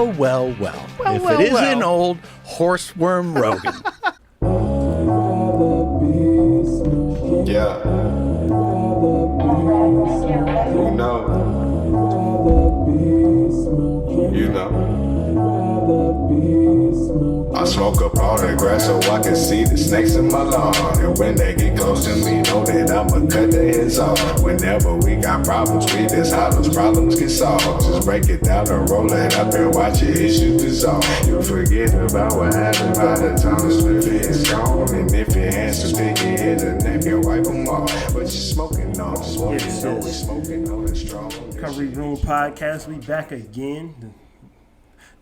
Well, if it isn't old horseworm Rogan. Yeah. You know. I smoke up all that grass so I can see the snakes in my lawn. And when they get close to me, know that I'ma cut their heads off. Whenever we got problems, we just how those problems get solved. Just break it down and roll it up and watch your issues dissolve. You forget about what happened by the time the split is gone. And if your hands too sticky, hit a neck and wipe them off. But you're smoking on, smoking on it strong. Recovery Room Podcast, we back again.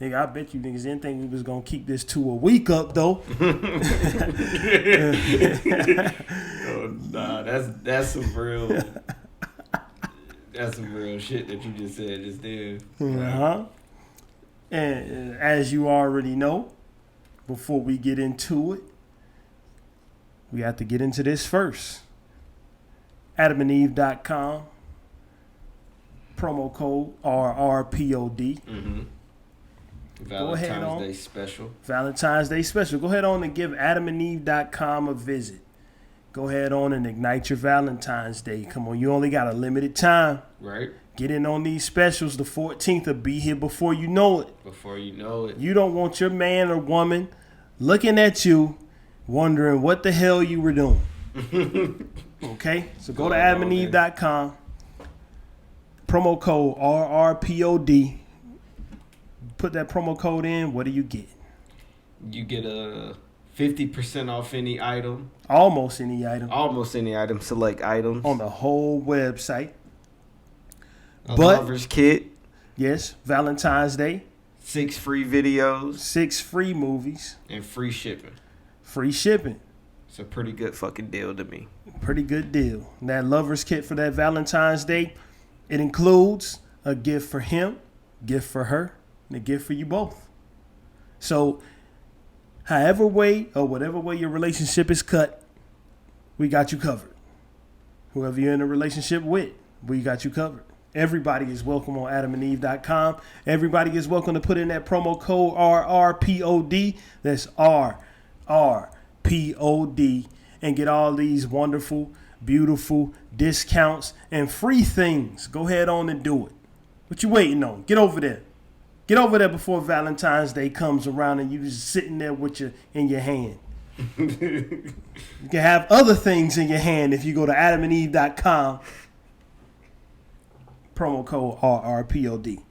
Nigga, I bet you niggas didn't think we was gonna keep this to a week up though. Oh, nah, that's some real shit that you just said just then. Uh-huh. And as you already know, before we get into it, we have to get into this first. Akademiks.com, promo code RRPOD. Mm-hmm. Valentine's Day special. Go ahead on and give Akademiks.com a visit. Go ahead on and ignite your Valentine's Day. Come on, you only got a limited time. Right. Get in on these specials. The 14th will be here before you know it. You don't want your man or woman looking at you wondering what the hell you were doing. Okay? So go to Akademiks.com. Promo code RRPOD. Put that promo code in. What do you get? You get a 50% off any item. Almost any item. Select items. On the whole website. A lover's kit. Yes. Valentine's Day. 6 free videos. 6 free movies. And free shipping. It's a pretty good fucking deal to me. Pretty good deal. And that lover's kit for that Valentine's Day, it includes a gift for him, gift for her, and a gift for you both. So, however way or whatever way your relationship is cut, we got you covered. Whoever you're in a relationship with, we got you covered. Everybody is welcome on AdamandEve.com. Everybody is welcome to put in that promo code RRPOD. That's RRPOD. And get all these wonderful, beautiful discounts and free things. Go ahead on and do it. What you waiting on? Get over there. Get over there before Valentine's Day comes around and you just sitting there with in your hand. You can have other things in your hand if you go to AdamandEve.com. Promo code RRPOD.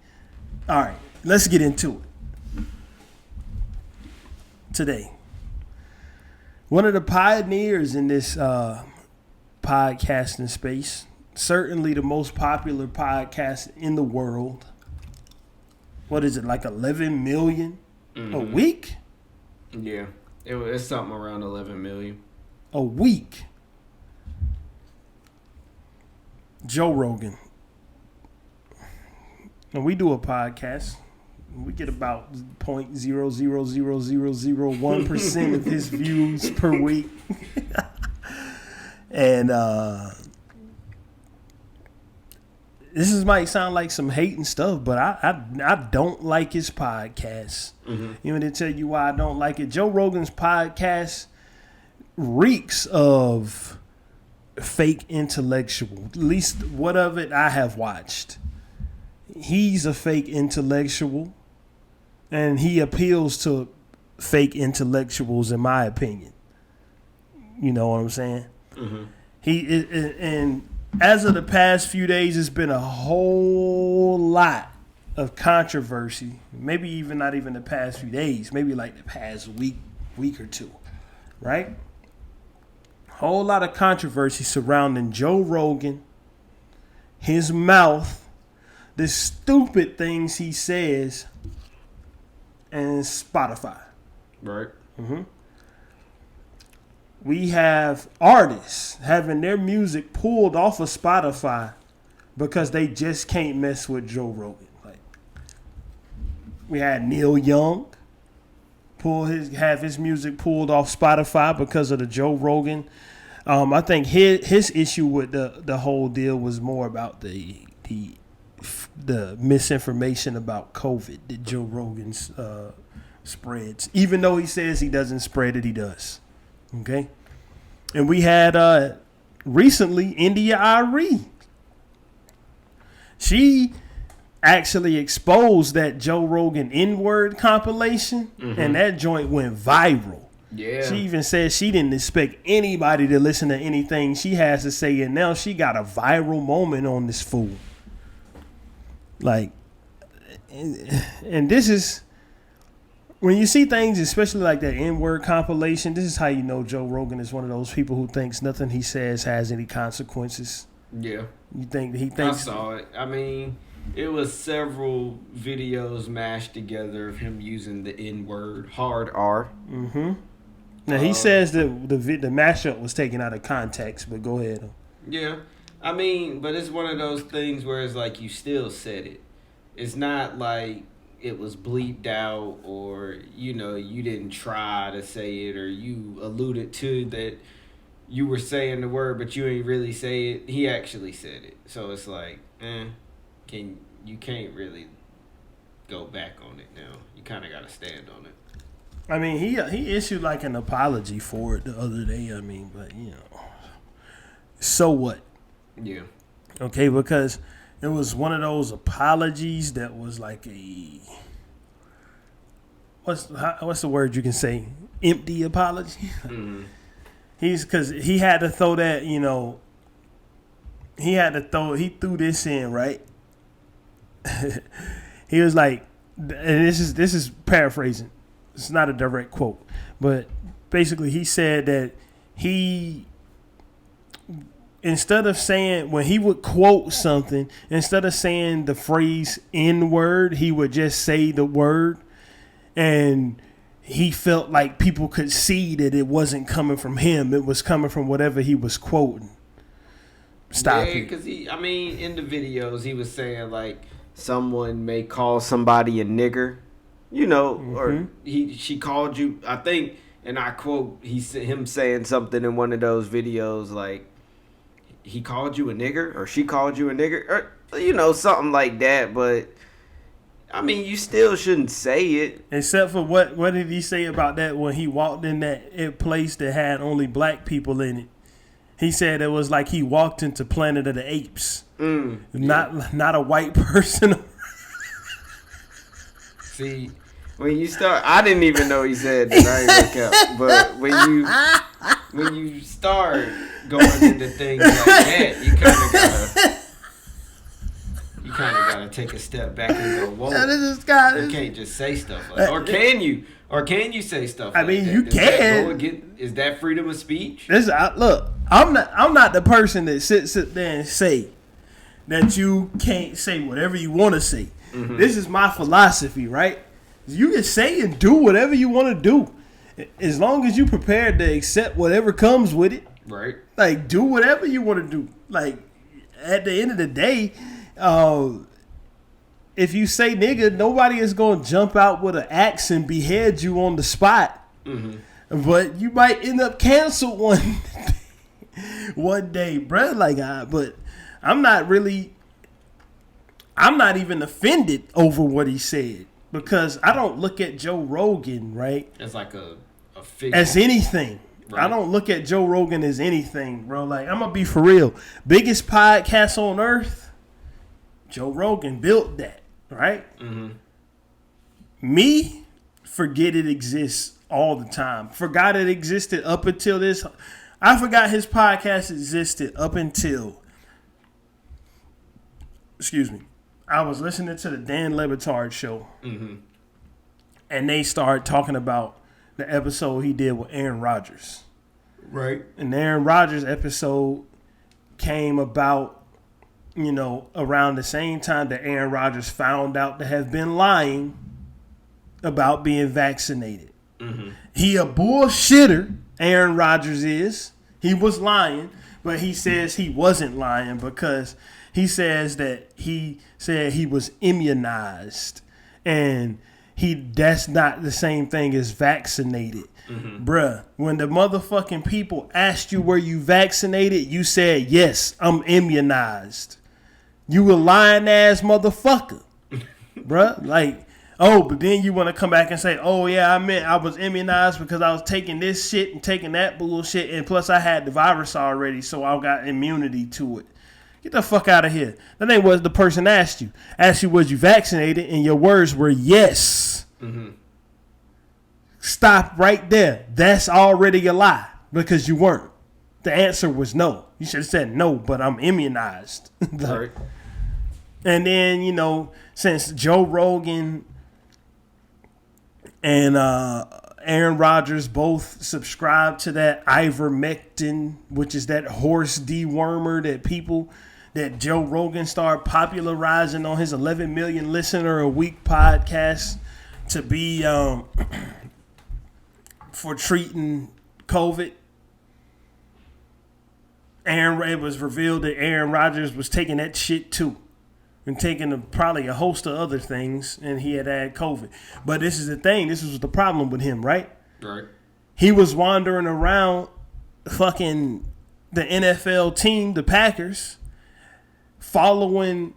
All right, let's get into it. Today, one of the pioneers in this podcasting space, certainly the most popular podcast in the world. What is it, like 11 million a week? Yeah, it's something around 11 million. A week. Joe Rogan. And we do a podcast. We get about 0.00001% of his views per week. And this might sound like some hate and stuff, but I don't like his podcast. Mm-hmm. Even to tell you why I don't like it. Joe Rogan's podcast reeks of fake intellectual. At least what of it I have watched. He's a fake intellectual, and he appeals to fake intellectuals, in my opinion. You know what I'm saying? Mm-hmm. And as of the past few days, it's been a whole lot of controversy. Maybe even not even the past few days. Maybe like the past week or two, right? Whole lot of controversy surrounding Joe Rogan, his mouth, the stupid things he says, and Spotify. Right. Mm-hmm. We have artists having their music pulled off of Spotify because they just can't mess with Joe Rogan. Like, we had Neil Young have his music pulled off Spotify because of the Joe Rogan. I think his issue with the whole deal was more about the the misinformation about COVID that Joe Rogan spreads. Even though he says he doesn't spread it, he does. Okay? And we had recently India Ari. She actually exposed that Joe Rogan N-word compilation, and that joint went viral. Yeah. She even said she didn't expect anybody to listen to anything she has to say, and now she got a viral moment on this fool. Like, and this is, when you see things, especially like that N-word compilation, this is how you know Joe Rogan is one of those people who thinks nothing he says has any consequences. Yeah. You think he thinks? I saw it. I mean, it was several videos mashed together of him using the N-word, hard R. Mm-hmm. Now, he says that the mashup was taken out of context, but go ahead. Yeah. I mean, but it's one of those things where it's like you still said it. It's not like it was bleeped out or, you know, you didn't try to say it or you alluded to that you were saying the word, but you ain't really say it. He actually said it. So it's like, you can't really go back on it now. You kind of got to stand on it. I mean, he issued like an apology for it the other day. I mean, but, you know, so what? Yeah. Okay, because it was one of those apologies that was like a, what's the word you can say? Empty apology. Mm-hmm. Because he had to throw that, you know, he threw this in, right? He was like, and this is paraphrasing. It's not a direct quote, but basically he said that instead of saying, when he would quote something, instead of saying the phrase N-word, he would just say the word, and he felt like people could see that it wasn't coming from him. It was coming from whatever he was quoting. Stop it. Yeah, because in the videos, he was saying, like, someone may call somebody a nigger, you know, or she called you, I think, and I quote, him saying something in one of those videos, like, he called you a nigger, or she called you a nigger, or, you know, something like that, but I mean, you still shouldn't say it. Except for what did he say about that when he walked in that place that had only black people in it? He said it was like he walked into Planet of the Apes. Not a white person. See, when you start, I didn't even know he said that. I ain't look out. But when you start going into things like that, you kind of gotta take a step back and go, whoa. You can't just say stuff like that. Or can you? Or can you say stuff like that? I mean, you can. Is that freedom of speech? Look, I'm not the person that sits there and say that you can't say whatever you want to say. Mm-hmm. This is my philosophy, right? You can say and do whatever you want to do, as long as you're prepared to accept whatever comes with it. Right. Like, do whatever you want to do. Like, at the end of the day, if you say nigga, nobody is going to jump out with an axe and behead you on the spot. Mm-hmm. But you might end up canceled one day, bruh. Like, but I'm not even offended over what he said, because I don't look at Joe Rogan, right, as like a figure. As anything. Right. I don't look at Joe Rogan as anything, bro. Like, I'm going to be for real. Biggest podcast on earth, Joe Rogan built that, right? Mm-hmm. Me, forget it exists all the time. Forgot it existed up until this. I forgot his podcast existed up until, I was listening to the Dan Le Batard show. Mm-hmm. And they started talking about the episode he did with Aaron Rodgers. Right. And the Aaron Rodgers episode came about, you know, around the same time that Aaron Rodgers found out to have been lying about being vaccinated. Mm-hmm. He a bullshitter, Aaron Rodgers is. He was lying, but he says he wasn't lying because he says that he said he was immunized. And that's not the same thing as vaccinated. Mm-hmm. Bruh, when the motherfucking people asked you were you vaccinated, you said, yes, I'm immunized. You a lying ass motherfucker, bruh. Like, oh, but then you want to come back and say, oh yeah, I was immunized because I was taking this shit and taking that bullshit, and plus I had the virus already, so I got immunity to it. Get the fuck out of here. That ain't what the person asked you. Asked you, was you vaccinated? And your words were yes. Mm-hmm. Stop right there. That's already a lie because you weren't. The answer was no. You should have said no, but I'm immunized. Right. And then, you know, since Joe Rogan and Aaron Rodgers both subscribe to that ivermectin, which is that horse dewormer that Joe Rogan started popularizing on his 11 million listener a week podcast to be for treating COVID. It was revealed that Aaron Rodgers was taking that shit too. And taking probably a host of other things, and he had COVID. But this is the thing. This was the problem with him, right? Right. He was wandering around fucking the NFL team, the Packers, following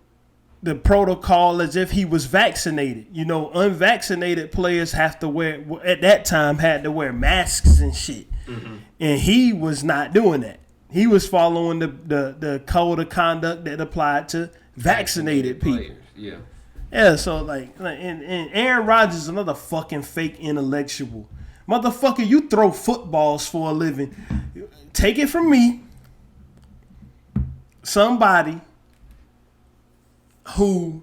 the protocol as if he was vaccinated. You know, unvaccinated players have to wear, at that time, had to wear masks and shit. Mm-hmm. And he was not doing that. He was following the code of conduct that applied to vaccinated people. Players. Yeah. Yeah, so and Aaron Rodgers is another fucking fake intellectual. Motherfucker, you throw footballs for a living. Take it from me. Somebody who,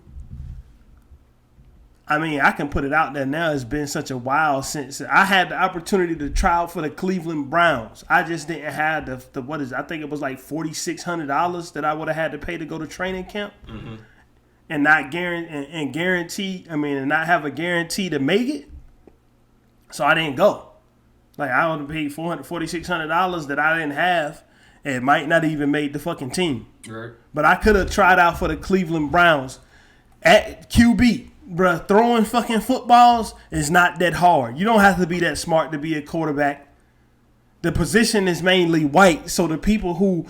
I mean, I can put it out there now. It's been such a while since I had the opportunity to try out for the Cleveland Browns. I just didn't have the what is it? I think it was like $4,600 that I would have had to pay to go to training camp, mm-hmm. and not guarantee. I mean, and not have a guarantee to make it. So I didn't go. Like I would have paid $4,600 that I didn't have, and might not even made the fucking team. Right. But I could have tried out for the Cleveland Browns at QB. Bruh, throwing fucking footballs is not that hard. You don't have to be that smart to be a quarterback. The position is mainly white, so the people who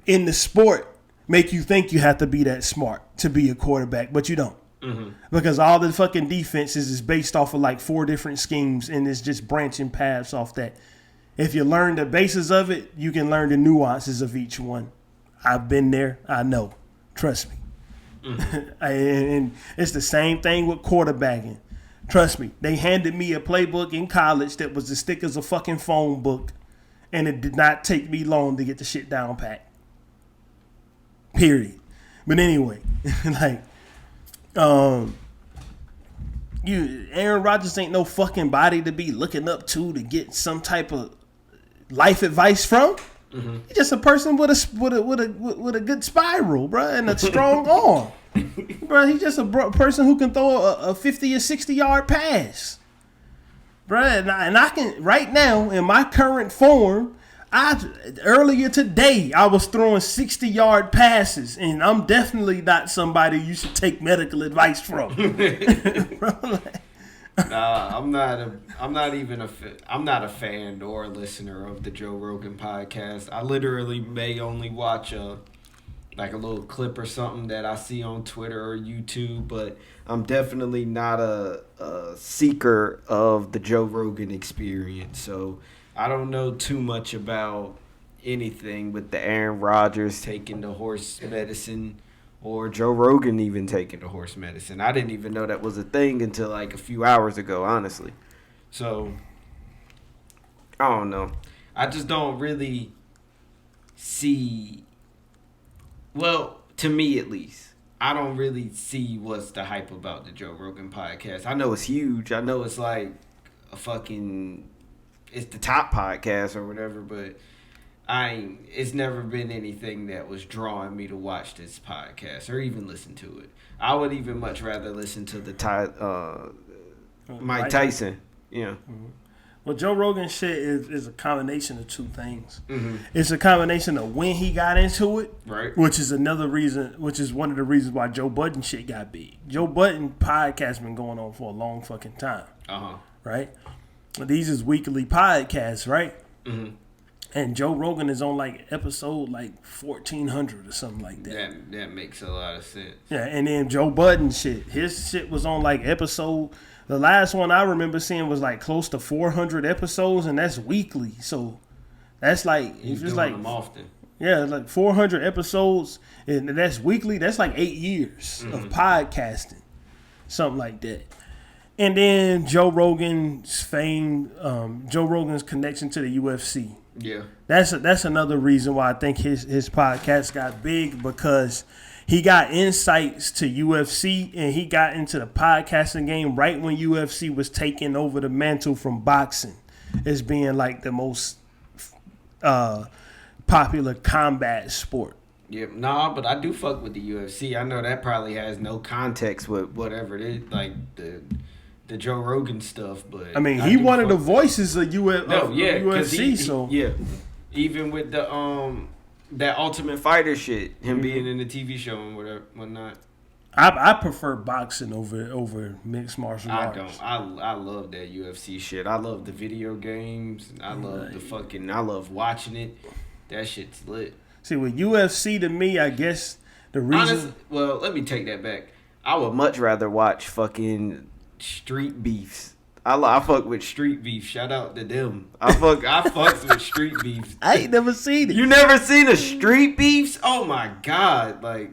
in the sport make you think you have to be that smart to be a quarterback, but you don't. Mm-hmm. Because all the fucking defenses is based off of like 4 different schemes, and it's just branching paths off that. If you learn the basis of it, you can learn the nuances of each one. I've been there. I know. Trust me. Mm-hmm. And it's the same thing with quarterbacking. Trust me. They handed me a playbook in college that was as thick as a fucking phone book, and it did not take me long to get the shit down pat. Period. But anyway, like, Aaron Rodgers ain't no fucking body to be looking up to get some type of life advice from. Mm-hmm. He's just a person with a good spiral, bro, and a strong arm, bro. He's just a person who can throw a 50 or 60 yard pass, bro. And I can right now in my current form. Earlier today I was throwing 60-yard passes, and I'm definitely not somebody you should take medical advice from. Bro, like, nah, I'm not a fan or a listener of the Joe Rogan podcast. I literally may only watch a little clip or something that I see on Twitter or YouTube, but I'm definitely not a seeker of the Joe Rogan experience. So I don't know too much about anything with the Aaron Rodgers taking the horse medicine or Joe Rogan even taking the horse medicine. I didn't even know that was a thing until like a few hours ago, honestly. So, I don't know. I just don't really see, well, to me at least, I don't really see what's the hype about the Joe Rogan podcast. I know it's huge. I know it's like a fucking, it's the top podcast or whatever, but it's never been anything that was drawing me to watch this podcast or even listen to it. I would even much rather listen to the Mike Tyson. Yeah. Mm-hmm. Well, Joe Rogan shit is a combination of two things. Mm-hmm. It's a combination of when he got into it, right? Which is one of the reasons why Joe Budden shit got big. Joe Budden podcast been going on for a long fucking time. Right? These is weekly podcasts, right? Mm-hmm. And Joe Rogan is on like episode like 1400 or something like that. That makes a lot of sense. Yeah, and then Joe Budden his shit was on like episode. The last one I remember seeing was like close to 400 episodes, and that's weekly. So that's like He's it's doing like them often. yeah, like 400 episodes, and that's weekly. That's like 8 years of podcasting, something like that. And then Joe Rogan's fame, Joe Rogan's connection to the UFC. Yeah, That's another reason why I think his podcast got big, because he got insights to UFC and he got into the podcasting game right when UFC was taking over the mantle from boxing as being like the most popular combat sport. yeah, nah, but I do fuck with the UFC. I know that probably has no context with whatever it is, like the Joe Rogan stuff, but I mean, he one of the voices of UFC, so yeah, even with the that Ultimate Fighter shit, him being in the TV show and whatnot. I prefer boxing over mixed martial arts. I love that UFC shit. I love the video games. I love I love watching it. That shit's lit. See, with UFC, to me, I guess the reason. Well, let me take that back. I would much rather watch fucking street beefs. I fuck with street beef. Shout out to them. I fucks with street beefs. I ain't never seen it. You never seen a street beefs? Oh my god! Like,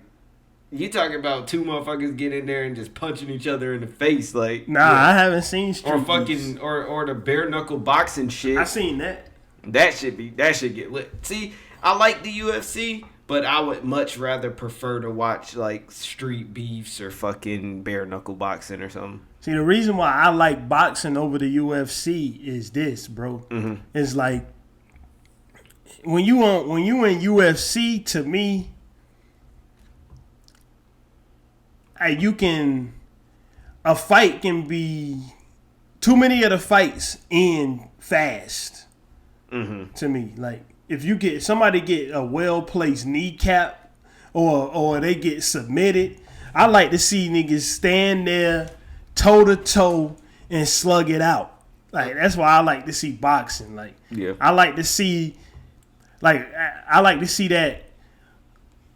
you talking about two motherfuckers get in there and just punching each other in the face? Like, nah, yeah. I haven't seen street or fucking beefs. or the bare knuckle boxing shit. I seen that. That should get lit. See, I like the UFC, but I would much rather prefer to watch like street beefs or fucking bare knuckle boxing or something. See, the reason why I like boxing over the UFC is this, bro. Mm-hmm. It's like when you in UFC, to me, a fight can be too many of the fights end fast. Mm-hmm. To me, like if somebody get a well placed kneecap or they get submitted, I like to see niggas stand there toe to toe and slug it out. Like, that's why I like to see boxing. Like, yeah, I like to see that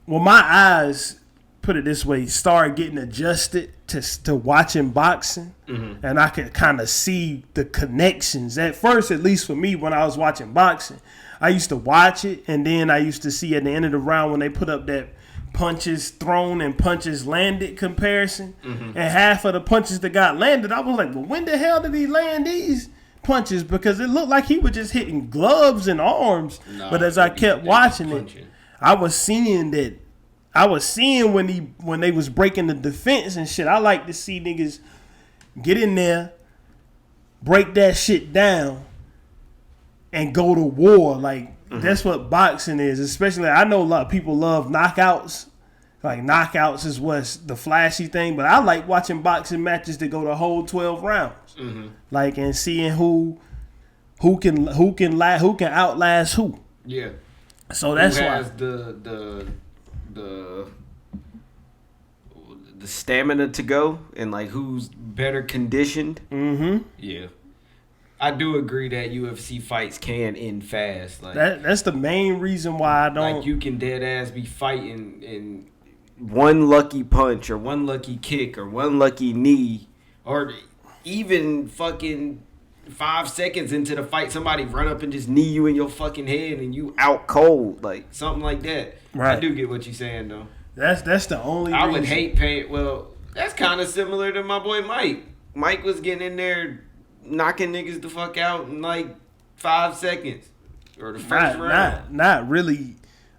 when my eyes, put it this way, start getting adjusted to watching boxing, and I could kind of see the connections. At first, at least for me, when I was watching boxing, I used to watch it, and then I used to see at the end of the round when they put up that punches thrown and punches landed comparison, and half of the punches that got landed, I was like, well, when the hell did he land these punches? Because it looked like he was just hitting gloves and arms. But as I kept watching it, I was seeing when they was breaking the defense and shit. I like to see niggas get in there, break that shit down, and go to war. Like, that's what boxing is. Especially, I know a lot of people love knockouts. Like, knockouts is what's the flashy thing. But I like watching boxing matches that go the whole 12 rounds. Like, and seeing who can outlast who. Yeah. So that's who why has the stamina to go and like who's better conditioned. Yeah. I do agree that UFC fights can end fast. Like that's the main reason why I don't. Like, you can dead ass be fighting and one lucky punch or one lucky kick or one lucky knee, or even fucking 5 seconds into the fight, somebody run up and just knee you in your fucking head and you out cold, like something like that. Right. I do get what you're saying though. That's the only. I reason. would hate paying. Well, that's kind of similar to my boy Mike. Mike was getting in there, knocking niggas the fuck out in like 5 seconds or the first round. Not really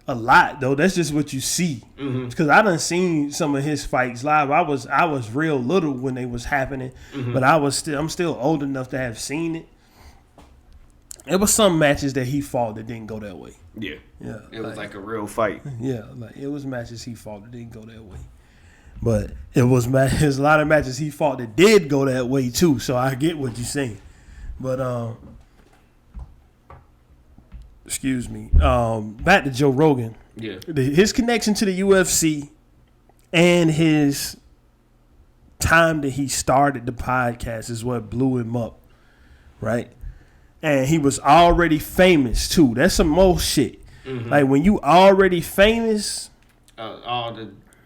a lot though. That's just what you see. Because I done seen some of his fights live. I was real little when they was happening, but I'm still old enough to have seen it. It was some matches that he fought that didn't go that way. Yeah. It was like a real fight. Yeah, like it was matches he fought that didn't go that way. But there's a lot of matches he fought that did go that way too. So I get what you're saying. But excuse me. Back to Joe Rogan. Yeah. His connection to the UFC and his time that he started the podcast is what blew him up, right? and he was already famous too. That's some more shit. Mm-hmm. Like when you already famous, all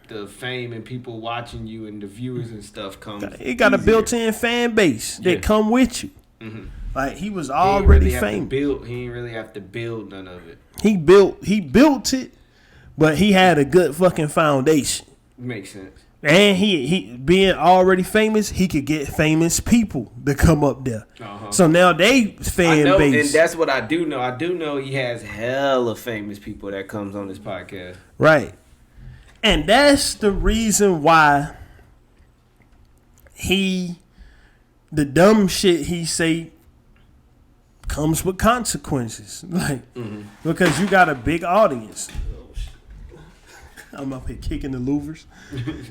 the fame and people watching you and the viewers and stuff come. it got easier. a built-in fan base that come with you. Mm-hmm. Like he was already famous. He didn't really have to build none of it. He built it, but he had a good fucking foundation. Makes sense. And he being already famous, he could get famous people to come up there. Uh-huh. So now they fan base. And that's what I do know. I do know he has hella famous people that comes on this podcast. Right. And that's the reason why the dumb shit he say comes with consequences. Like, because you got a big audience. I'm up here kicking the louvers.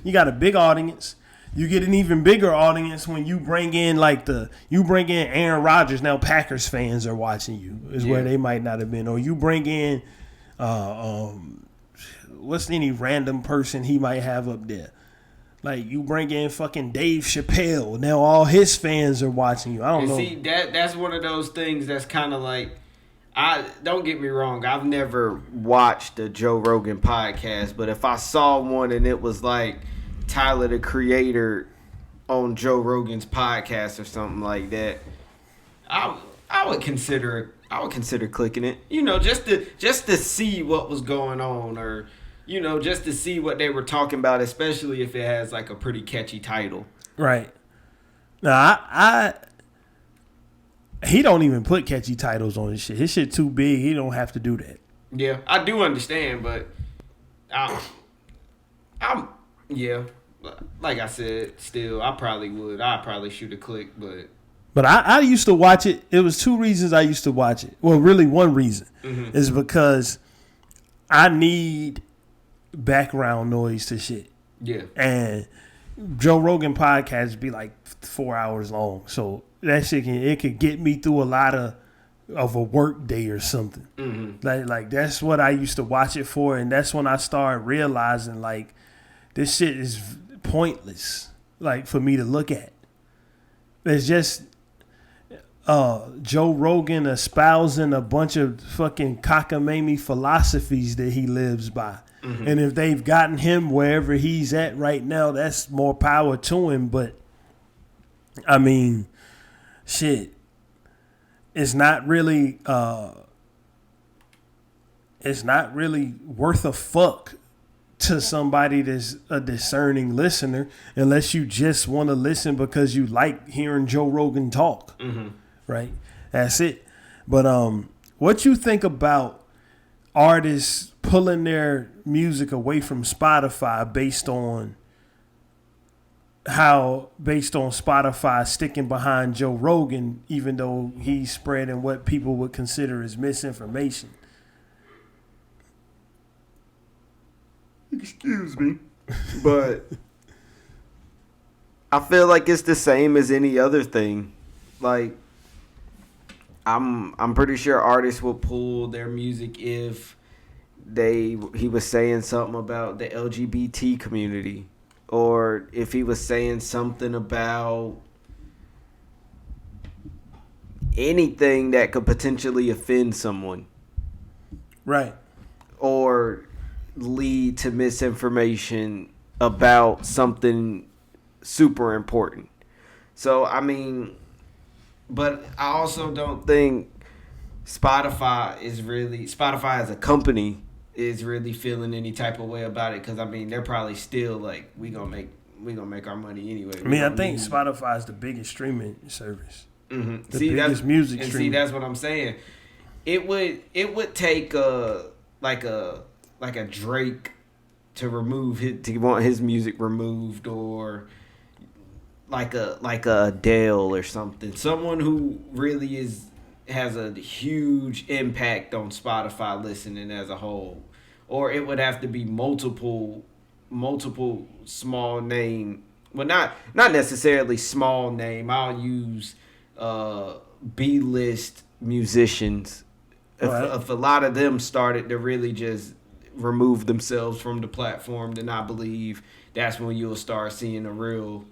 You got a big audience. You get an even bigger audience when you bring in Aaron Rodgers. Now Packers fans are watching you, is where they might not have been. Or you bring in what's any random person he might have up there. Like you bring in fucking Dave Chappelle. Now all his fans are watching you. I don't know. See, that's one of those things that's kind of like, don't get me wrong, I've never watched a Joe Rogan podcast, but if I saw one and it was like Tyler the Creator on Joe Rogan's podcast or something like that, I would consider clicking it. You know, just to see what was going on, or you know, just to see what they were talking about, especially if it has like a pretty catchy title. Right. Now he don't even put catchy titles on his shit. His shit too big. He don't have to do that. Yeah, I do understand, but I'm like I said, still I probably would. I'd probably shoot a click, but I used to watch it. It was two reasons I used to watch it. Well, really one reason is because I need background noise to shit. Yeah. And Joe Rogan podcasts be like 4 hours long, so that shit could get me through a lot of a work day or something. Like that's what I used to watch it for, and that's when I started realizing like this shit is pointless. Like for me to look at, it's just Joe Rogan espousing a bunch of fucking cockamamie philosophies that he lives by. And if they've gotten him wherever he's at right now, that's more power to him. But I mean, shit, it's not really worth a fuck to somebody that's a discerning listener, unless you just want to listen because you like hearing Joe Rogan talk. Right? That's it. But what you think about artists pulling their music away from Spotify based on Spotify sticking behind Joe Rogan, even though he's spreading what people would consider as misinformation? Excuse me, but I feel like it's the same as any other thing. Like, I'm pretty sure artists will pull their music if he was saying something about the LGBT community, or if he was saying something about anything that could potentially offend someone. Right. Or lead to misinformation about something super important. So, I mean, but I also don't think Spotify as a company is really feeling any type of way about it, because I mean they're probably still like we gonna make our money anyway. I mean, I think Spotify is the biggest streaming service. The biggest music streaming. See, that's what I'm saying. It would take like a Drake to want his music removed, or like a Adele or something. Someone who really has a huge impact on Spotify listening as a whole. Or it would have to be multiple small name. Well, not necessarily small name. I'll use B-list musicians. If a lot of them started to really just remove themselves from the platform, then I believe that's when you'll start seeing a real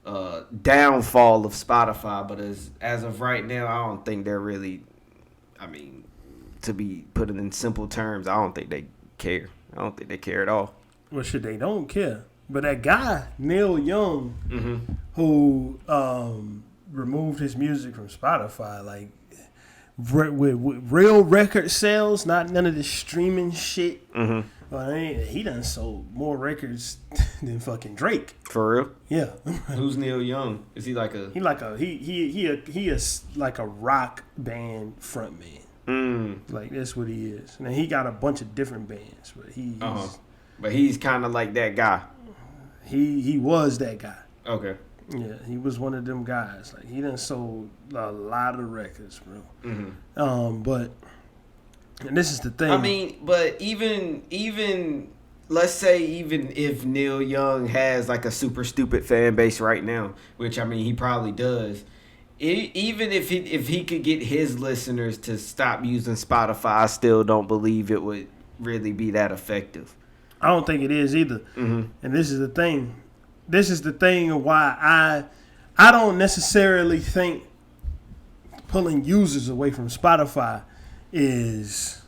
downfall of Spotify, but as of right now, I don't think they're really. I mean, to be put it in simple terms, I don't think they care. I don't think they care at all. Well, shit, they don't care. But that guy, Neil Young, who removed his music from Spotify, like with real record sales, not none of this streaming shit. Well, he done sold more records than fucking Drake. For real? Yeah. Who's Neil Young? Is he like a? He is like a rock band frontman. Like that's what he is. And he got a bunch of different bands, but he's kind of like that guy. He was that guy. Okay. Yeah, he was one of them guys. Like he done sold a lot of records, bro. But and this is the thing. I mean, but even let's say even if Neil Young has like a super stupid fan base right now, which I mean he probably does. Even if he could get his listeners to stop using Spotify, I still don't believe it would really be that effective. I don't think it is either. And this is the thing. This is the thing of why I don't necessarily think pulling users away from Spotify is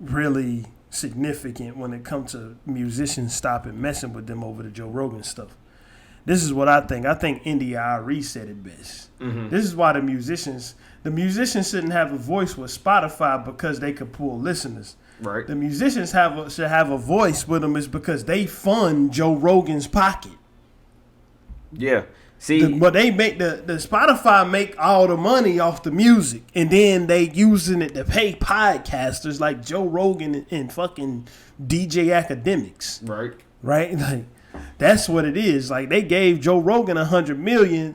really significant when it comes to musicians stopping messing with them over the Joe Rogan stuff. This is what I think. I think NDIRE said it best. This is why the musicians shouldn't have a voice with Spotify because they could pull listeners. Right. The musicians should have a voice with them is because they fund Joe Rogan's pocket. Yeah. See, but they make the Spotify make all the money off the music, and then they using it to pay podcasters like Joe Rogan and fucking DJ Akademiks. Right. Right. Like. That's what it is. Like they gave Joe Rogan $100 million,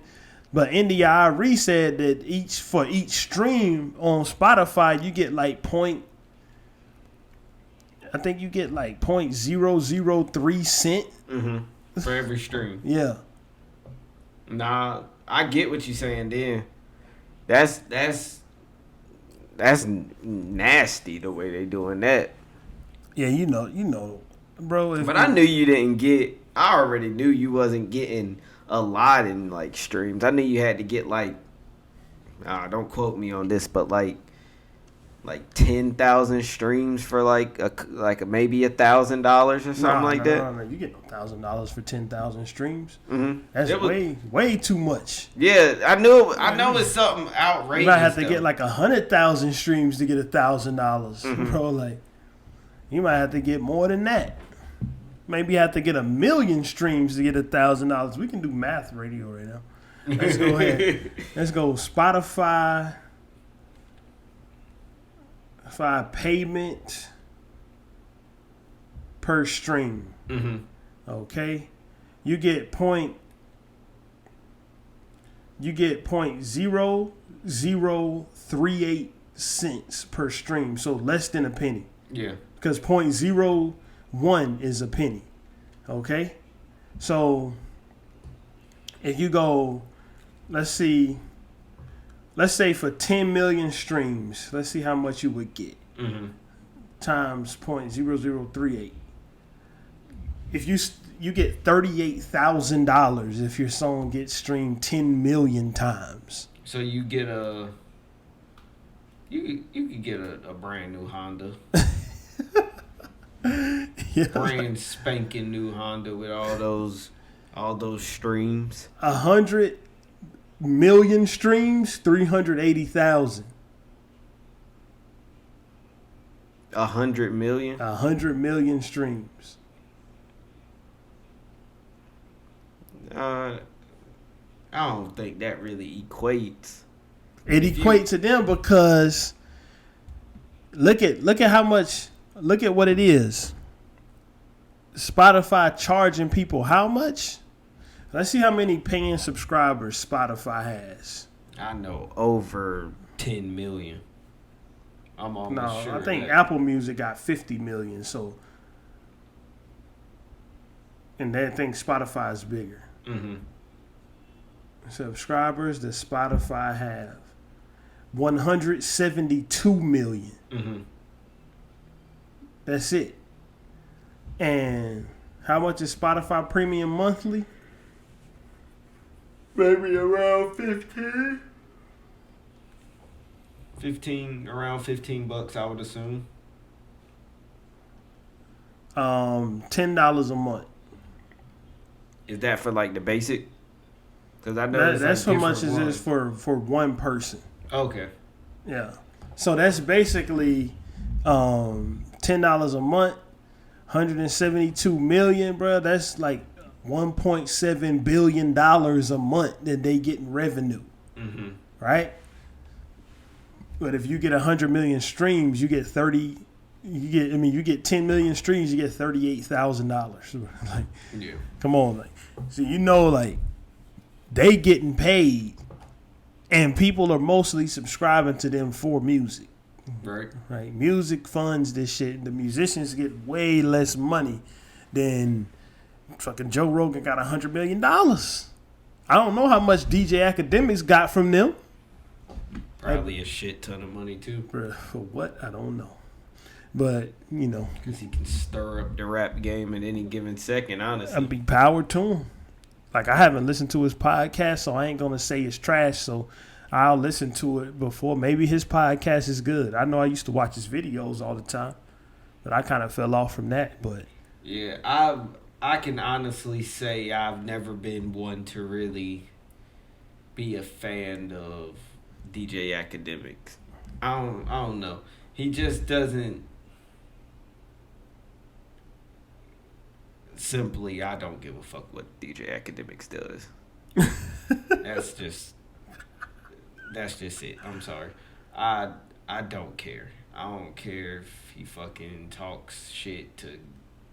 but NDIRE said that for each stream on Spotify you get like I think you get like 0.003 cent for every stream. Yeah. Nah, I get what you're saying. Then that's nasty the way they doing that. Yeah, you know, bro. But I knew you didn't get. I already knew you wasn't getting a lot in like streams. I knew you had to get like, don't quote me on this, but like 10,000 streams for like maybe $1,000 or something like that. No, you get $1,000 for 10,000 streams. That's way too much. Yeah, I know it's something outrageous. You might have to get like 100,000 streams to get $1,000, bro. Like you might have to get more than that. Maybe you have to get 1 million streams to get $1,000. We can do math radio right now. Let's go ahead. Let's go Spotify payment per stream. Okay, you get 0.0038 cents per stream, so less than a penny. Yeah, because 0.01 is a penny. Okay, so if you go, let's say for 10 million streams, let's see how much you would get times 0.0038. If you get $38,000 if your song gets streamed 10 million times. So you get you could get a brand new Honda. Yeah, brand spanking new Honda with all those streams. 100 million streams, 380,000. 100 million. 100 million streams. I don't think that really equates. It equates to them because look at how much. Look at what it is. Spotify charging people how much? Let's see how many paying subscribers Spotify has. I know over 10 million. I'm almost sure. I think Apple Music got 50 million. So, and they think Spotify is bigger. Subscribers that Spotify have 172 million. That's it. And How much is Spotify Premium monthly? Maybe around 15. Around $15, I would assume. $10 a month. Is that for like the basic? Because I know That's how much it is for one person. Okay. Yeah. So that's basically $10 a month, 172 million, bro. That's like $1.7 billion a month that they get in revenue. Mm-hmm. Right? But if you get 100 million streams, you get 10 million streams, you get $38,000. Like, yeah. Come on, like, so like they getting paid, and people are mostly subscribing to them for music. Right. Right. Music funds this shit. The musicians get way less money than fucking Joe Rogan got $100 million. I don't know how much DJ Akademiks got from them. Probably a shit ton of money too. Bruh, for what? I don't know. But, because he can stir up the rap game at any given second, honestly. I'd be powered to him. Like, I haven't listened to his podcast, so I ain't going to say it's trash. So I'll listen to it before. Maybe his podcast is good. I know I used to watch his videos all the time, but I kind of fell off from that. But yeah, I can honestly say I've never been one to really be a fan of DJ Akademiks. I don't know. He just doesn't. Simply, I don't give a fuck what DJ Akademiks does. That's just it. I'm sorry. I don't care. I don't care if he fucking talks shit to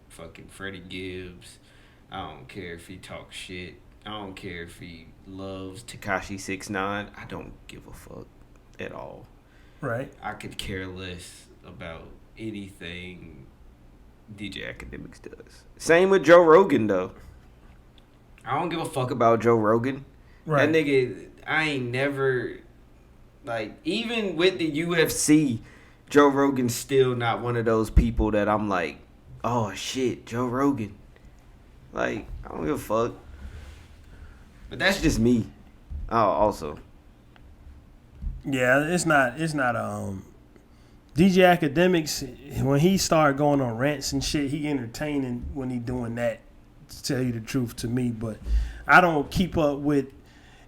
fucking Freddie Gibbs. I don't care if he talks shit. I don't care if he loves Tekashi 6ix9ine. I don't give a fuck at all. right. I could care less about anything DJ Akademiks does. Same with Joe Rogan, though. I don't give a fuck about Joe Rogan. Right. That nigga, I ain't never, like, even with the UFC, Joe Rogan's still not one of those people that I'm like, oh, shit, Joe Rogan. Like, I don't give a fuck. But that's just me. Oh, also. Yeah, it's not DJ Akademiks, when he started going on rants and shit, he entertaining when he doing that, to tell you the truth, to me. But I don't keep up with.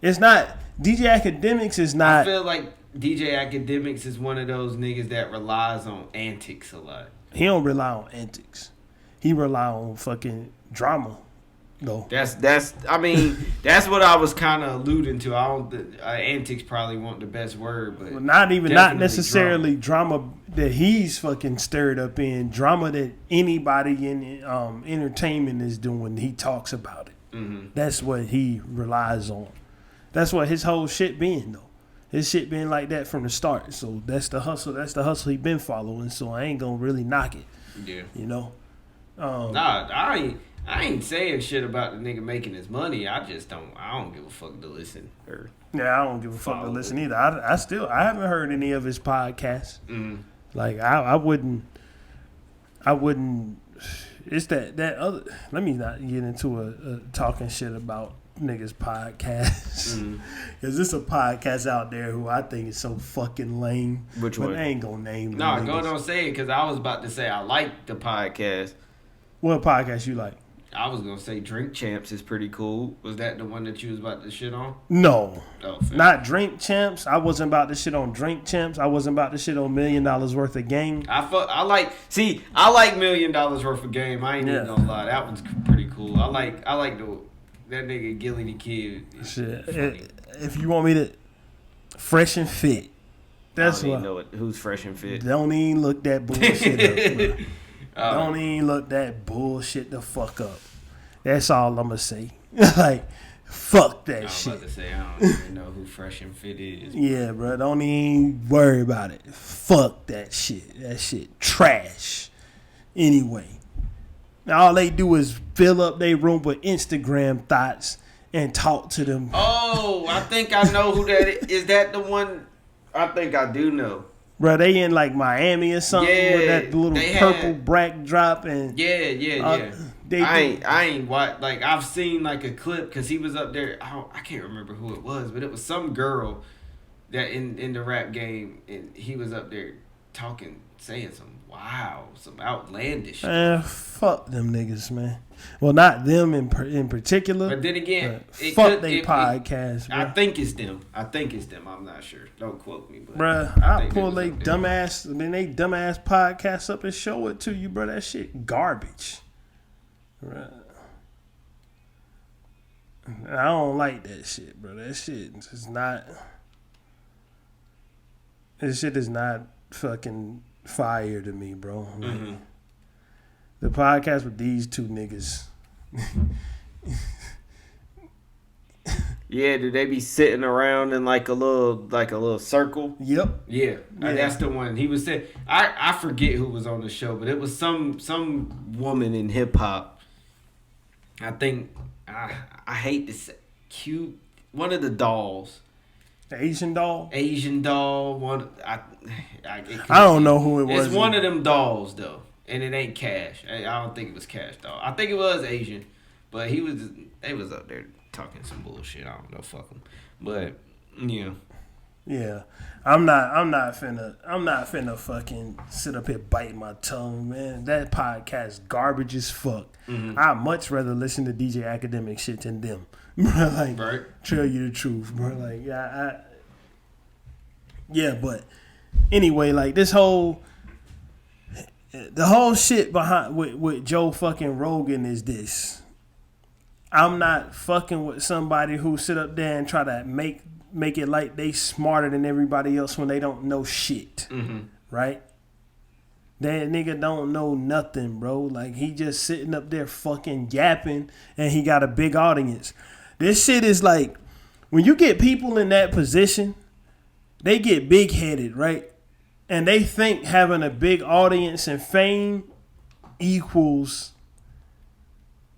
It's not DJ Akademiks is not. I feel like DJ Akademiks is one of those niggas that relies on antics a lot. He don't rely on antics. He rely on fucking drama, though. That's what I was kind of alluding to. I don't. Antics probably weren't the best word, but Well, not necessarily drama that he's fucking stirred up in. Drama that anybody in entertainment is doing. He talks about it. Mm-hmm. That's what he relies on. That's what his whole shit been, though. His shit been like that from the start. So that's the hustle. That's the hustle he been following. So I ain't gonna really knock it. Yeah. Nah, I ain't saying shit about the nigga making his money. I don't give a fuck to listen. Yeah, I don't give a fuck to listen either. I haven't heard any of his podcasts. Mm-hmm. Like I wouldn't. It's that other. Let me not get into a talking shit about niggas podcasts, because there's a podcast out there who I think is so fucking lame. Which but one? I ain't gonna name. No, go don't say it, because I was about to say I like the podcast. What podcast you like? I was gonna say Drink Champs is pretty cool. Was that the one that you was about to shit on? No, fair. Not Drink Champs. I wasn't about to shit on Drink Champs. I wasn't about to shit on $1 million worth of game. I like $1 million worth of game. I ain't even gonna lie, that one's pretty cool. I like that nigga Gilly the Kid. Shit. If you want me to, Fresh and Fit. That's I don't what. even know who's Fresh and Fit. Don't even look that bullshit up, bro. Don't even look that bullshit the fuck up. That's all I'm gonna say. Like, fuck that shit. I was about to say, I don't even know who Fresh and Fit is. Yeah, bro. Don't even worry about it. Fuck that shit. That shit trash. Anyway, all they do is fill up their room with Instagram thoughts and talk to them. Oh, I think I know who that is. Is that the one? I think I do know. Bro, they in like Miami or something with that little purple backdrop and yeah. I ain't watched, like, I've seen like a clip because he was up there. I can't remember who it was, but it was some girl that in the rap game, and he was up there saying some outlandish stuff. Fuck them niggas, man. Well, not them in particular. But then again, fuck they podcast, bro. I think it's them. I'm not sure. Don't quote me, but bruh, I'll pull they dumbass podcast up and show it to you, bro. That shit garbage. Bruh. I don't like that shit, bro. That shit is not. This shit is not fucking fire to me, bro. Like, the podcast with these two niggas. Yeah, do they be sitting around in like a little circle? Yep. Yeah. That's the one. He was saying, I forget who was on the show, but it was some woman in hip hop. I think I hate to say cute, one of the dolls. The Asian doll? Asian doll. I don't know who it was. It's one of them dolls though. And it ain't Cash. I don't think it was Cash doll. I think it was Asian. But they was up there talking some bullshit. I don't know, fuck them. But yeah. Yeah. I'm not finna fucking sit up here biting my tongue, man. That podcast garbage as fuck. I'd much rather listen to DJ Akademiks shit than them. Like, right. Tell you the truth, bro. Like, but anyway, like the whole shit behind with Joe fucking Rogan is this. I'm not fucking with somebody who sit up there and try to make it like they smarter than everybody else when they don't know shit. Right? That nigga don't know nothing, bro. Like, he just sitting up there fucking yapping and he got a big audience. This shit is like, when you get people in that position, they get big-headed, right? And they think having a big audience and fame equals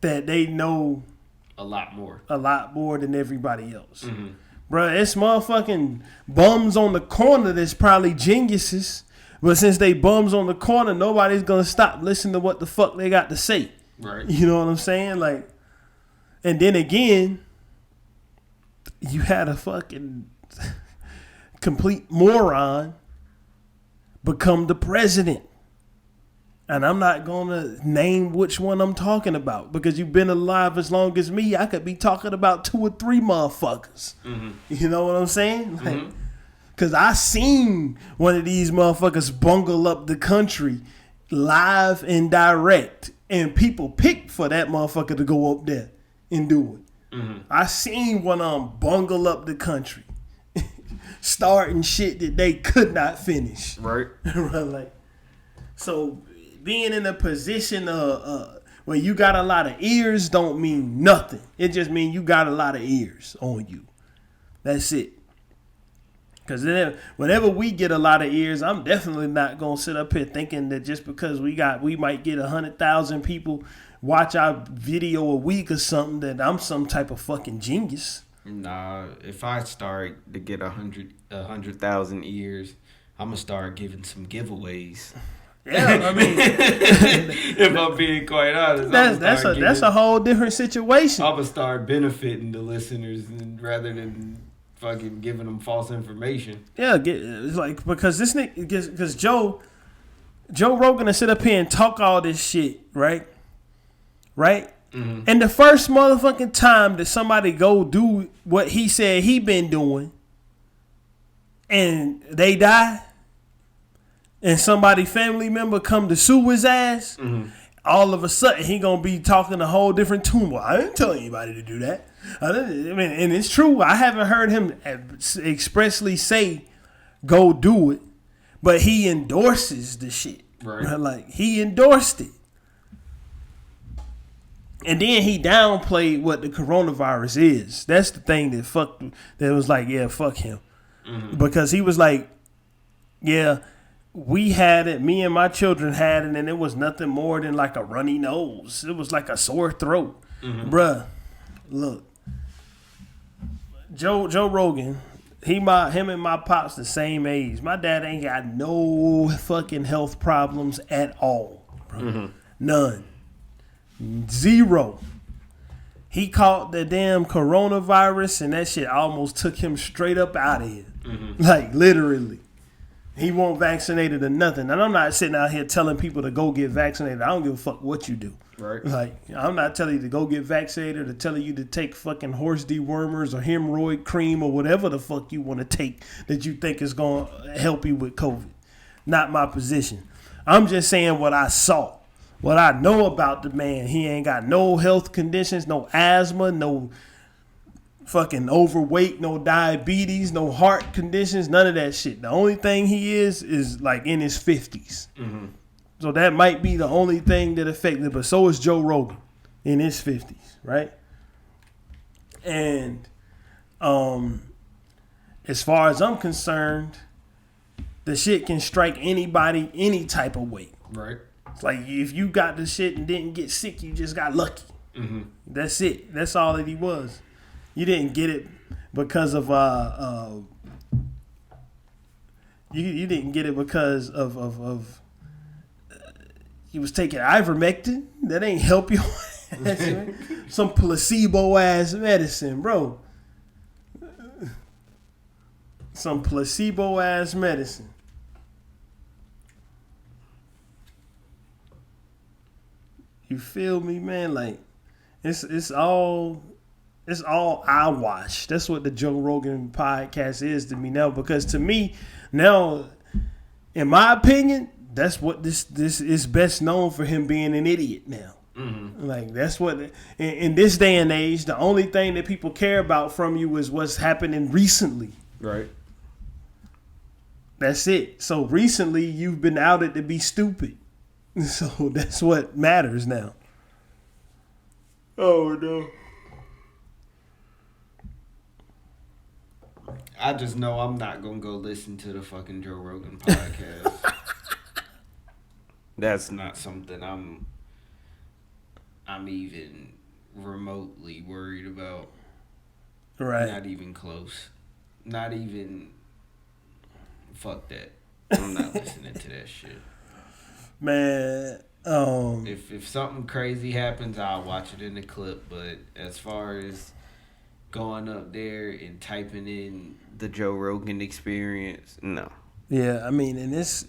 that they know a lot more than everybody else. Bruh, it's motherfucking bums on the corner that's probably geniuses. But since they bums on the corner, nobody's going to stop listening to what the fuck they got to say. Right. You know what I'm saying? Like, and then again, you had a fucking complete moron become the president. And I'm not going to name which one I'm talking about because you've been alive as long as me. I could be talking about 2 or 3 motherfuckers. You know what I'm saying? Like, because I seen one of these motherfuckers bungle up the country live and direct. And people pick for that motherfucker to go up there and do it. I seen one of them bungle up the country. Starting shit that they could not finish. Right. Like, so being in a position where you got a lot of ears don't mean nothing. It just means you got a lot of ears on you. That's it. Because whenever we get a lot of ears, I'm definitely not going to sit up here thinking that just because we might get 100,000 people watch our video a week or something, that I'm some type of fucking genius. Nah, if I start to get 100,000 ears, I'm going to start giving some giveaways. Yeah, I mean, if I'm being quite honest, that's a whole different situation. I'm going to start benefiting the listeners rather than fucking giving them false information. Yeah, it's like, because this nigga, because Joe Rogan to sit up here and talk all this shit, right? And the first motherfucking time that somebody go do what he said he been doing, and they die, and somebody family member come to sue his ass, all of a sudden he gonna be talking a whole different tune. Well, I didn't tell anybody to do that. I mean, and it's true. I haven't heard him expressly say, "Go do it," but he endorses the shit. Right. Like, he endorsed it, and then he downplayed what the coronavirus is. That's the thing that was like, yeah, fuck him, because he was like, yeah. We had it, me and my children had it, and it was nothing more than like a runny nose. It was like a sore throat. Bruh, look. Joe Rogan, him and my pops the same age. My dad ain't got no fucking health problems at all, bro. None. Zero. He caught the damn coronavirus, and that shit almost took him straight up out of here. Like, literally. He won't vaccinated or nothing. And I'm not sitting out here telling people to go get vaccinated. I don't give a fuck what you do. Right. Like, I'm not telling you to go get vaccinated or telling you to take fucking horse dewormers or hemorrhoid cream or whatever the fuck you want to take that you think is going to help you with COVID. Not my position. I'm just saying what I saw. What I know about the man. He ain't got no health conditions, no asthma, no fucking overweight, no diabetes, no heart conditions, none of that shit. The only thing he is like in his 50s. Mm-hmm. So that might be the only thing that affected, but so is Joe Rogan in his 50s, right? And as far as I'm concerned, the shit can strike anybody any type of way. Right. It's like if you got the shit and didn't get sick, you just got lucky. Mm-hmm. That's it. That's all that he was. You didn't get it because of you didn't get it because of he was taking ivermectin. That ain't help you. Some placebo ass medicine, bro. Some placebo ass medicine. You feel me, man? Like it's all eyewash. That's what the Joe Rogan podcast is to me now. Because to me now, in my opinion, that's what this is best known for, him being an idiot now. Mm-hmm. Like that's what in this day and age, the only thing that people care about from you is what's happening recently. Right. That's it. So recently, you've been outed to be stupid. So that's what matters now. Oh no. I just know I'm not gonna go listen to the fucking Joe Rogan podcast. That's not something I'm even remotely worried about. Right. Not even close. Not even. Fuck that. I'm not listening to that shit. Man, if something crazy happens, I'll watch it in the clip. But as far as going up there and typing in the Joe Rogan experience, no. Yeah, I mean, and it's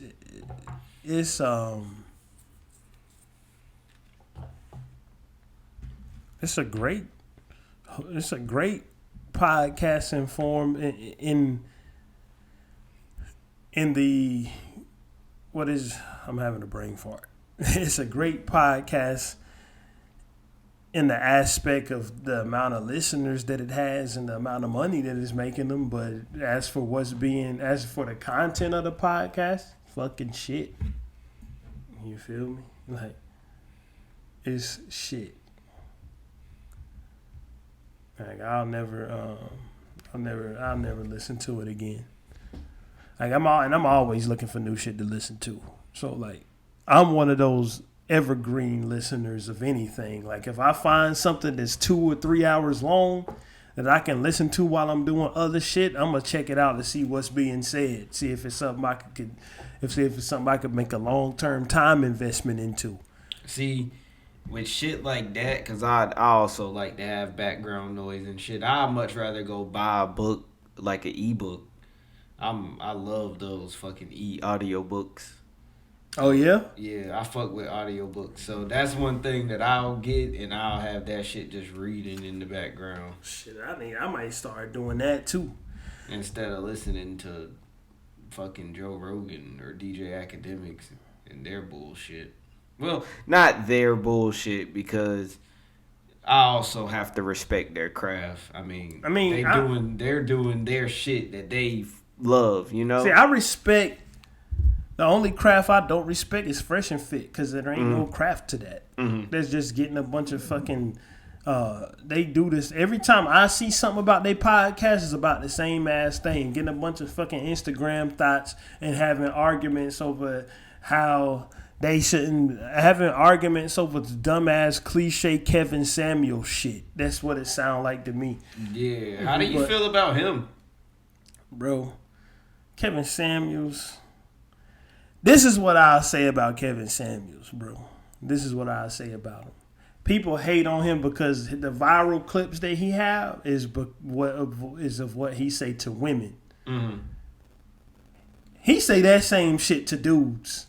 a great podcasting form in the what is, I'm having a brain fart. It's a great podcast in the aspect of the amount of listeners that it has and the amount of money that it's making them. But as for the content of the podcast, fucking shit. You feel me? Like, it's shit. Like, I'll never listen to it again. Like, I'm always looking for new shit to listen to. So, like, I'm one of those evergreen listeners of anything. Like, if I find something that's 2 or 3 hours long that I can listen to while I'm doing other shit, I'm gonna check it out to see what's being said. See if it's something I could make a long-term time investment into. See, with shit like that, because I also like to have background noise and shit, I'd much rather go buy a book, like an ebook. I love those fucking audio books. Oh yeah? Yeah, I fuck with audiobooks. So that's one thing that I'll get, and I'll have that shit just reading in the background. Shit, I might start doing that too. Instead of listening to fucking Joe Rogan or DJ Akademiks and their bullshit. Well, not their bullshit, because I also have to respect their craft. I mean they're doing their shit that they love, you know? See, I respect. The only craft I don't respect is Fresh and Fit, because there ain't no craft to that. Mm-hmm. There's just getting a bunch of fucking. They do this every time I see something about their podcast. Is about the same ass thing, getting a bunch of fucking Instagram thoughts and having arguments over how they shouldn't, having arguments over the dumbass cliche Kevin Samuels shit. That's what it sounds like to me. Yeah. How do you feel about him, bro? Kevin Samuels. This is what I'll say about Kevin Samuels, bro. This is what I'll say about him. people hate on him because the viral clips that he have is what he say to women. Mm-hmm. He say that same shit to dudes.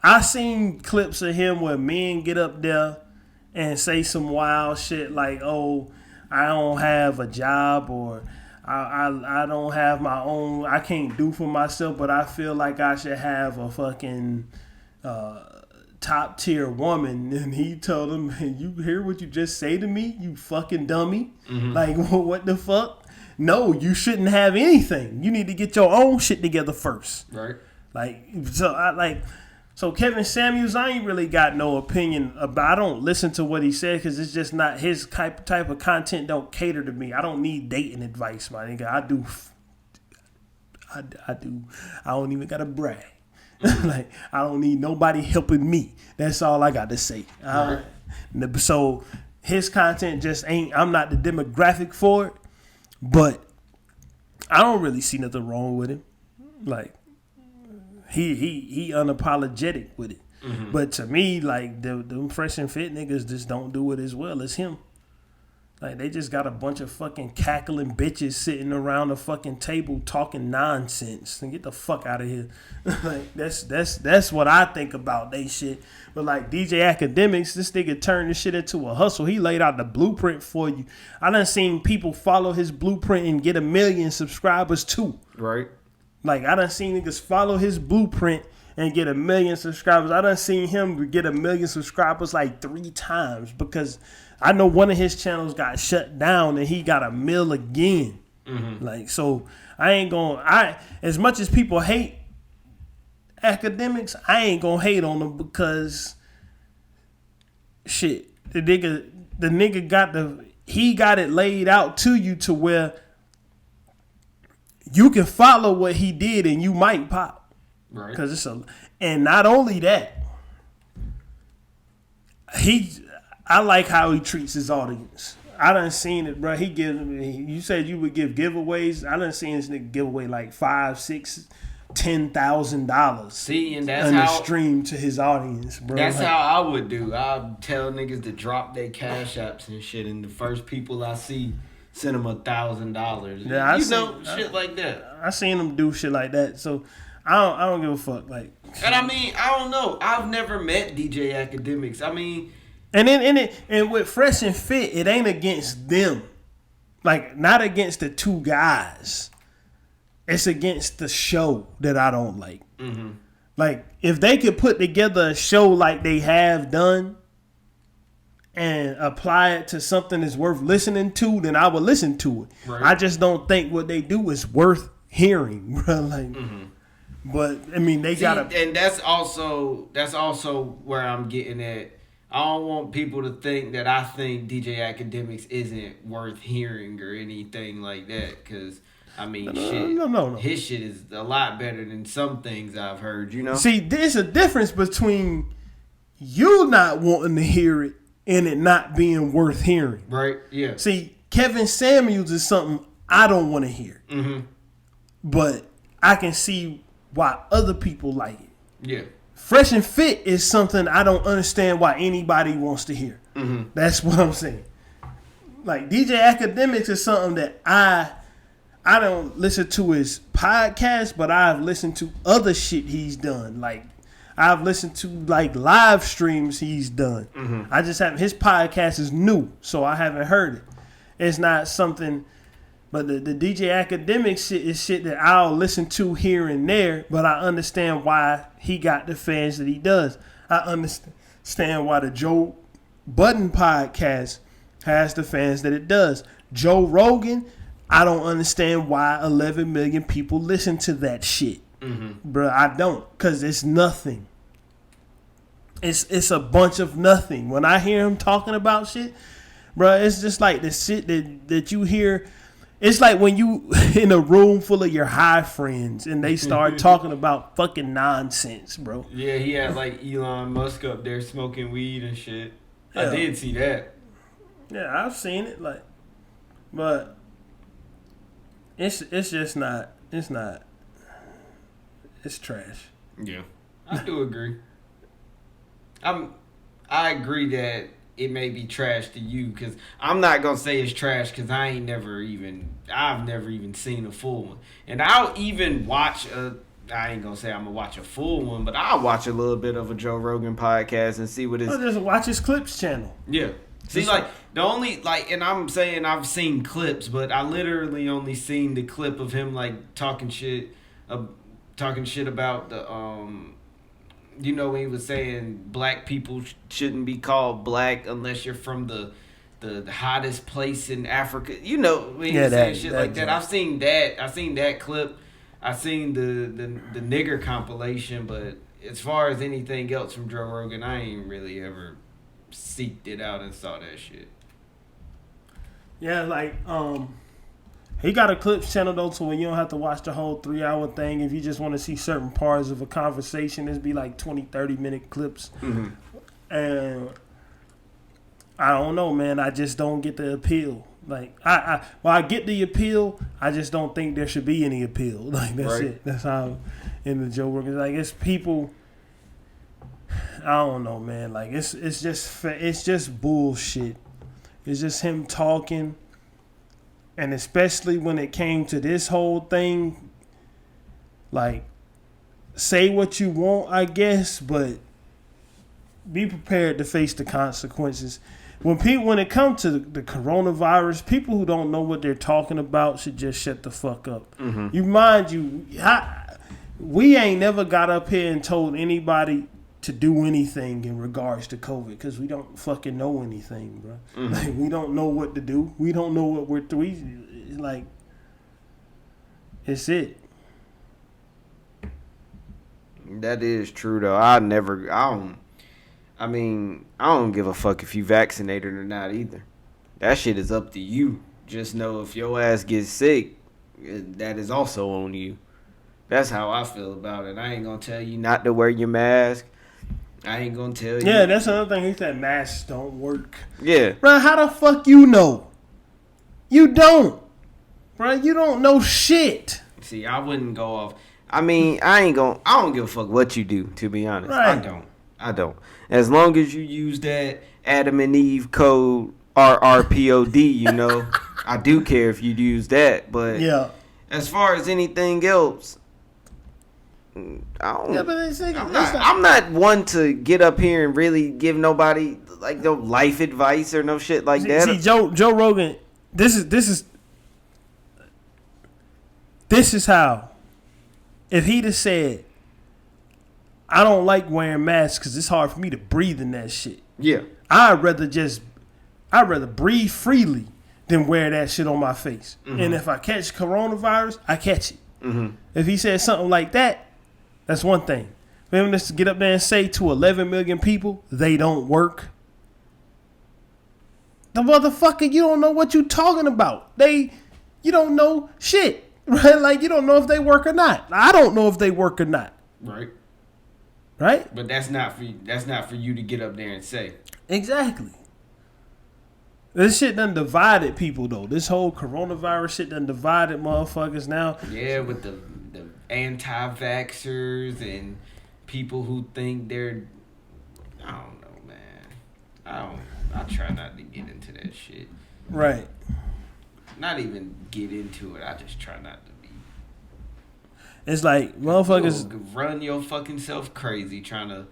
I seen clips of him where men get up there and say some wild shit like, "Oh, I don't have a job," or I don't have my own, I can't do for myself, but I feel like I should have a fucking top tier woman." And he told him, "You hear what you just say to me, you fucking dummy?" Mm-hmm. Like, what the fuck? No, you shouldn't have anything. You need to get your own shit together first. Right. So Kevin Samuels, I ain't really got no opinion about. I don't listen to what he said because it's just not his type of content. Don't cater to me. I don't need dating advice, my nigga. I do. I don't even gotta brag. Like, I don't need nobody helping me. That's all I got to say. So his content just ain't. I'm not the demographic for it, but I don't really see nothing wrong with him. Like, he unapologetic with it. Mm-hmm. But to me, like, them fresh and fit niggas just don't do it as well as him. Like, they just got a bunch of fucking cackling bitches sitting around the fucking table talking nonsense. And get the fuck out of here. Like, that's what I think about they shit. But like DJ Akademiks, this nigga turned this shit into a hustle. He laid out the blueprint for you. I done seen people follow his blueprint and get 1 million subscribers too. Right. Like, I done seen niggas follow his blueprint and get 1 million subscribers. I done seen him get 1 million subscribers like 3 times because I know one of his channels got shut down and he got 1 mil again. Mm-hmm. Like, so as much as people hate Akademiks, I ain't gonna hate on them because shit, the nigga got it laid out to you to where you can follow what he did and you might pop. Right. Because and not only that, I like how he treats his audience. I done seen it, bro. You said you would give giveaways. I done seen this nigga give away like $5,000, $6,000, $10,000. See, and that's on how the stream to his audience, bro. That's how I would do. I'd tell niggas to drop their cash apps and shit, and the first people I see, send them $1,000. Yeah, shit like that. I seen him do shit like that. So I don't give a fuck. Like, and I mean, I don't know. I've never met DJ Akademiks. I mean, and with Fresh and Fit, it ain't against them. Like, not against the two guys. It's against the show that I don't like. Mm-hmm. Like, if they could put together a show like they have done and apply it to something that's worth listening to, then I would listen to it. Right. I just don't think what they do is worth hearing, bro. Like, mm-hmm. But I mean, they gotta. And that's also where I'm getting at. I don't want people to think that I think DJ Akademiks isn't worth hearing or anything like that. Because, I mean, no. His shit is a lot better than some things I've heard, you know? See, there's a difference between you not wanting to hear it and it not being worth hearing. Right, yeah. See, Kevin Samuels is something I don't want to hear. Mm-hmm. But I can see why other people like it. Yeah. Fresh and Fit is something I don't understand why anybody wants to hear. Mm-hmm. That's what I'm saying. Like, DJ Akademiks is something that I don't listen to his podcast, but I've listened to other shit he's done. Like, I've listened to like live streams he's done. Mm-hmm. I just haven't. His podcast is new, so I haven't heard it. It's not something. But the DJ Akademiks shit is shit that I'll listen to here and there, but I understand why he got the fans that he does. I understand why the Joe Budden podcast has the fans that it does. Joe Rogan, I don't understand why 11 million people listen to that shit. Mm-hmm. Bro, I don't, because it's nothing. It's a bunch of nothing. When I hear him talking about shit, bro, it's just like the shit that you hear. It's like when you in a room full of your high friends and they start talking about fucking nonsense, bro. Yeah, he had like Elon Musk up there smoking weed and shit. Yeah. I did see that. Yeah, I've seen it, like, but it's just not. It's not. It's trash. Yeah, I do agree. I I agree that it may be trash to you, because I'm not gonna say it's trash because I've never even seen a full one, and I'll even watch a. I ain't gonna say I'm gonna watch a full one, but I'll watch a little bit of a Joe Rogan podcast and see what it's. Just watch his clips channel. Yeah. See, like the only and I'm saying I've seen clips, but I literally only seen the clip of him like talking shit about the when he was saying black people shouldn't be called black unless you're from the hottest place in Africa. When he was saying shit like that. I've seen that clip. I've seen the nigger compilation, but as far as anything else from Joe Rogan, I ain't really ever seeked it out and saw that shit. Yeah, like he got a clips channel though, so when you don't have to watch the whole 3-hour thing. If you just want to see certain parts of a conversation, it'd be like 20-30 minute clips. Mm-hmm. And I don't know, man. I just don't get the appeal. Like I get the appeal. I just don't think there should be any appeal. Like that's right. It. That's how in the Joe Rogan. Like it's people. I don't know, man. Like it's just bullshit. It's just him talking, and especially when it came to this whole thing. Like, say what you want, I guess, but be prepared to face the consequences. When it comes to the coronavirus, people who don't know what they're talking about should just shut the fuck up. Mm-hmm. We ain't never got up here and told anybody to do anything in regards to COVID because we don't fucking know anything, bro. Mm-hmm. Like, we don't know what to do. We don't know what we're doing. Like, it's it. That is true, though. I don't give a fuck if you vaccinated or not either. That shit is up to you. Just know if your ass gets sick, that is also on you. That's how I feel about it. I ain't gonna tell you not to wear your mask. I ain't gonna tell you. Yeah, that's another thing. He said masks don't work. Yeah. Bro, how the fuck you know? You don't. Bro, you don't know shit. See, I wouldn't go off. I don't give a fuck what you do, to be honest. Right. I don't. As long as you use that Adam and Eve code RRPOD, I do care if you use that. But yeah. As far as anything else, I'm not one to get up here and really give nobody like no life advice or no shit like that. See, Joe Rogan, this is how. If he'd have said, I don't like wearing masks because it's hard for me to breathe in that shit. Yeah. I'd rather breathe freely than wear that shit on my face. Mm-hmm. And if I catch coronavirus, I catch it. Mm-hmm. If he said something like that, that's one thing. For him to get up there and say to 11 million people, they don't work. The motherfucker, you don't know what you talking about. You don't know shit. Right? Like, you don't know if they work or not. I don't know if they work or not. Right. Right? But that's not for you to get up there and say. Exactly. This shit done divided people, though. This whole coronavirus shit done divided motherfuckers now. Yeah, with the anti-vaxxers and people who think they're... I don't know, man. I try not to get into that shit. Right. Not even get into it. I just try not to be. It's like motherfuckers You'll run your fucking self crazy trying to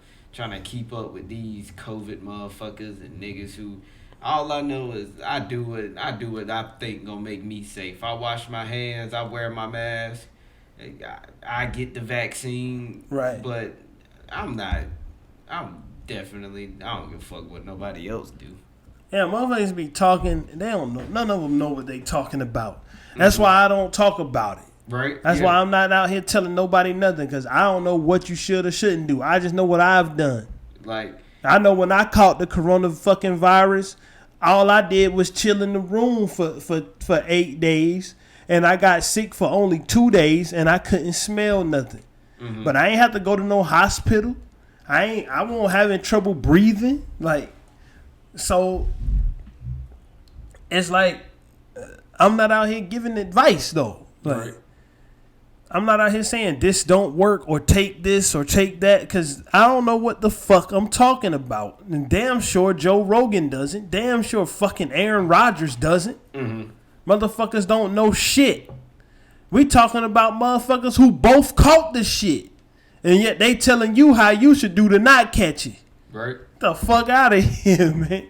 keep up with these COVID motherfuckers and niggas who. All I know is I do what I think gonna make me safe. I wash my hands. I wear my mask. I get the vaccine. Right. But I don't give a fuck what nobody else do. Yeah, motherfuckers be talking. They don't know. None of them know what they talking about. That's why I don't talk about it. Right. That's why I'm not out here telling nobody nothing, because I don't know what you should or shouldn't do. I just know what I've done. Like, I know when I caught the coronavirus, all I did was chill in the room for 8 days, and I got sick for only 2 days, and I couldn't smell nothing. Mm-hmm. But I ain't have to go to no hospital. I won't having trouble breathing. Like, so it's like I'm not out here giving advice though. Like, right. I'm not out here saying this don't work or take this or take that, because I don't know what the fuck I'm talking about. And damn sure Joe Rogan doesn't. Damn sure fucking Aaron Rodgers doesn't. Motherfuckers don't know shit. We talking about motherfuckers who both caught the shit. And yet they telling you how you should do to not catch it. Right. Get the fuck out of here, man.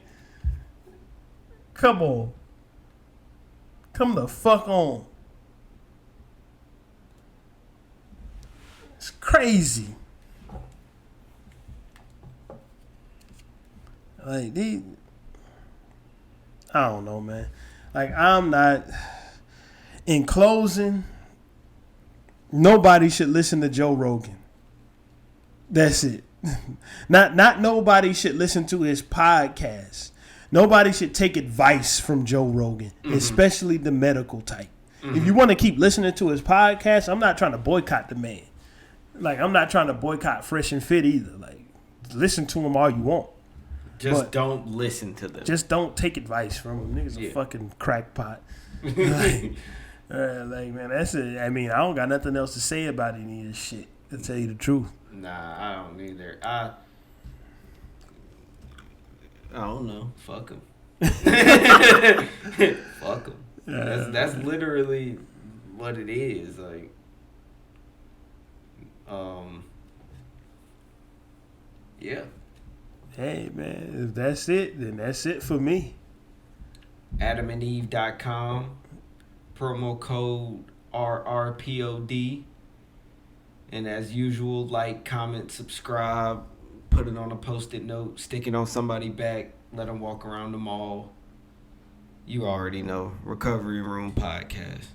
Come on. Come the fuck on. It's crazy. Like, these, I don't know, man. Like, I'm not. In closing, nobody should listen to Joe Rogan. That's it. Not nobody should listen to his podcast. Nobody should take advice from Joe Rogan, especially the medical type. If you want to keep listening to his podcast, I'm not trying to boycott the man. Like, I'm not trying to boycott Fresh and Fit either. Like, listen to him all you want. Just don't listen to them. Just don't take advice from him. Niggas a fucking crackpot. Like, man, that's it. I mean, I don't got nothing else to say about any of this shit, to tell you the truth. Nah, I don't either. I don't know. Fuck him. Fuck him. That's literally what it is. Like, yeah. Hey, man, if that's it, then that's it for me. AdamandEve.com. Promo code RRPOD. And as usual, like, comment, subscribe, put it on a Post-it note, stick it on somebody's back, let them walk around the mall. You already know. Recovery Room Podcast.